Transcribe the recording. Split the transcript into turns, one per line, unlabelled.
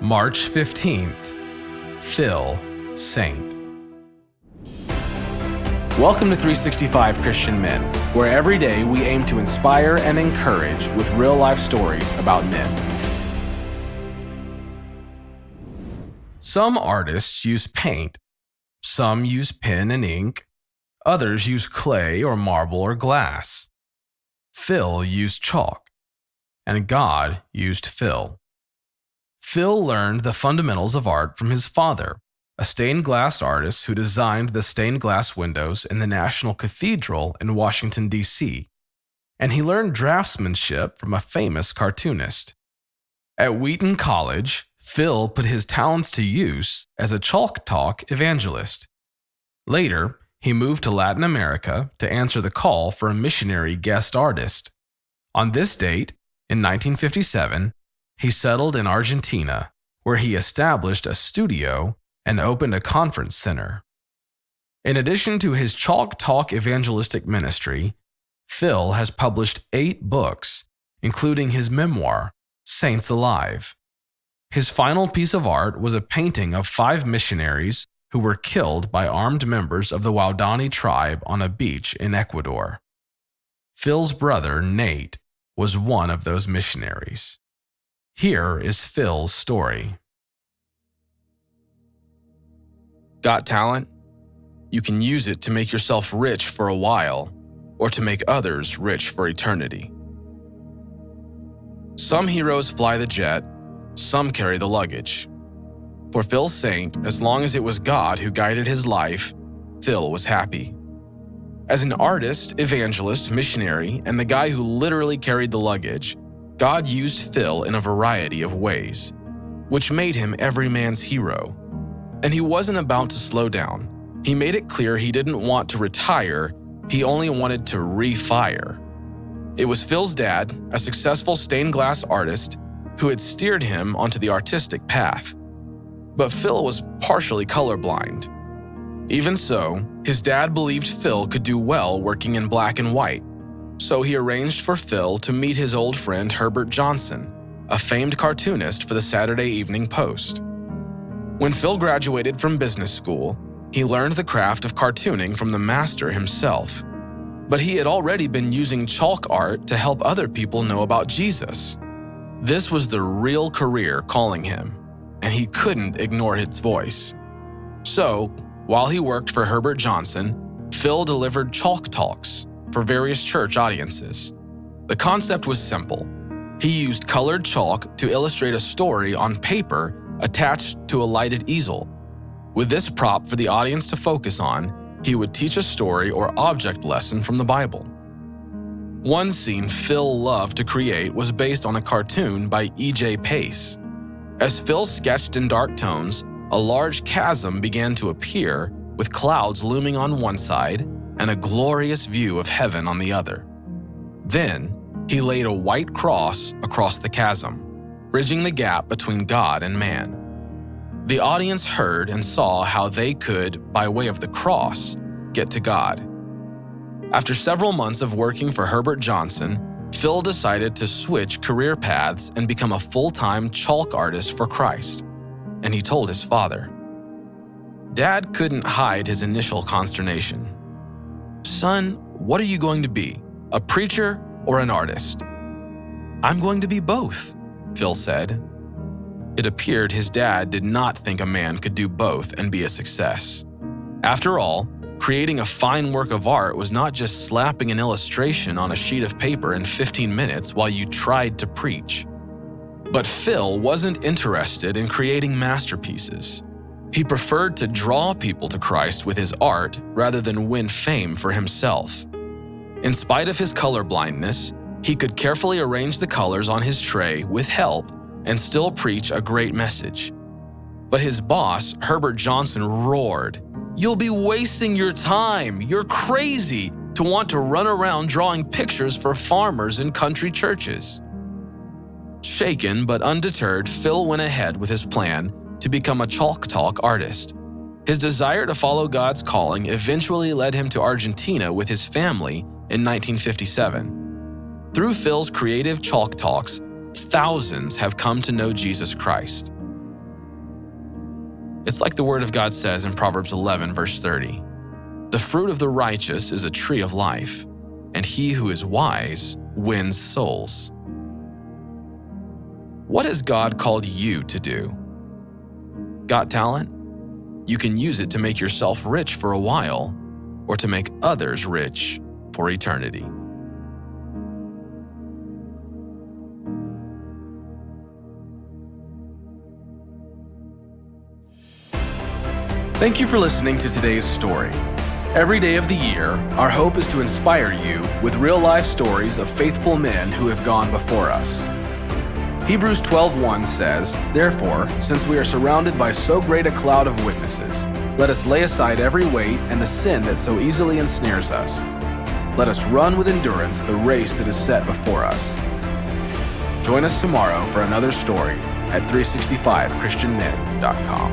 March 15th, Phil, Saint. Welcome to 365 Christian Men, where every day we aim to inspire and encourage with real-life stories about men. Some artists use paint, some use pen and ink, others use clay or marble or glass. Phil used chalk, and God used Phil. Phil learned the fundamentals of art from his father, a stained glass artist who designed the stained glass windows in the National Cathedral in Washington, D.C., and he learned draftsmanship from a famous cartoonist. At Wheaton College, Phil put his talents to use as a chalk talk evangelist. Later, he moved to Latin America to answer the call for a missionary guest artist. On this date, in 1957, he settled in Argentina, where he established a studio and opened a conference center. In addition to his chalk talk evangelistic ministry, Phil has published 8 books, including his memoir, Saints Alive. His final piece of art was a painting of 5 missionaries who were killed by armed members of the Waodani tribe on a beach in Ecuador. Phil's brother, Nate, was one of those missionaries. Here is Phil's story.
Got talent? You can use it to make yourself rich for a while, or to make others rich for eternity. Some heroes fly the jet, some carry the luggage. For Phil Saint, as long as it was God who guided his life, Phil was happy. As an artist, evangelist, missionary, and the guy who literally carried the luggage, God used Phil in a variety of ways, which made him every man's hero. And he wasn't about to slow down. He made it clear he didn't want to retire, he only wanted to refire. It was Phil's dad, a successful stained glass artist, who had steered him onto the artistic path. But Phil was partially colorblind. Even so, his dad believed Phil could do well working in black and white, so he arranged for Phil to meet his old friend Herbert Johnson, a famed cartoonist for the Saturday Evening Post. When Phil graduated from business school, he learned the craft of cartooning from the master himself. But he had already been using chalk art to help other people know about Jesus. This was the real career calling him, and he couldn't ignore its voice. So, while he worked for Herbert Johnson, Phil delivered chalk talks for various church audiences. The concept was simple. He used colored chalk to illustrate a story on paper attached to a lighted easel. With this prop for the audience to focus on, he would teach a story or object lesson from the Bible. One scene Phil loved to create was based on a cartoon by E.J. Pace. As Phil sketched in dark tones, a large chasm began to appear with clouds looming on one side and a glorious view of heaven on the other. Then, he laid a white cross across the chasm, bridging the gap between God and man. The audience heard and saw how they could, by way of the cross, get to God. After several months of working for Herbert Johnson, Phil decided to switch career paths and become a full-time chalk artist for Christ, and he told his father. Dad couldn't hide his initial consternation. "Son, what are you going to be, a preacher or an artist?" "I'm going to be both," Phil said. It appeared his dad did not think a man could do both and be a success. After all, creating a fine work of art was not just slapping an illustration on a sheet of paper in 15 minutes while you tried to preach. But Phil wasn't interested in creating masterpieces. He preferred to draw people to Christ with his art rather than win fame for himself. In spite of his colorblindness, he could carefully arrange the colors on his tray with help and still preach a great message. But his boss, Herbert Johnson, roared, "You'll be wasting your time. You're crazy to want to run around drawing pictures for farmers in country churches." Shaken but undeterred, Phil went ahead with his plan to become a chalk talk artist. His desire to follow God's calling eventually led him to Argentina with his family in 1957. Through Phil's creative chalk talks, thousands have come to know Jesus Christ. It's like the Word of God says in Proverbs 11, verse 30. The fruit of the righteous is a tree of life, and he who is wise wins souls. What has God called you to do? Got talent? You can use it to make yourself rich for a while, or to make others rich for eternity.
Thank you for listening to today's story. Every day of the year, our hope is to inspire you with real-life stories of faithful men who have gone before us. Hebrews 12:1 says, "Therefore, since we are surrounded by so great a cloud of witnesses, let us lay aside every weight and the sin that so easily ensnares us. Let us run with endurance the race that is set before us." Join us tomorrow for another story at 365christianmen.com.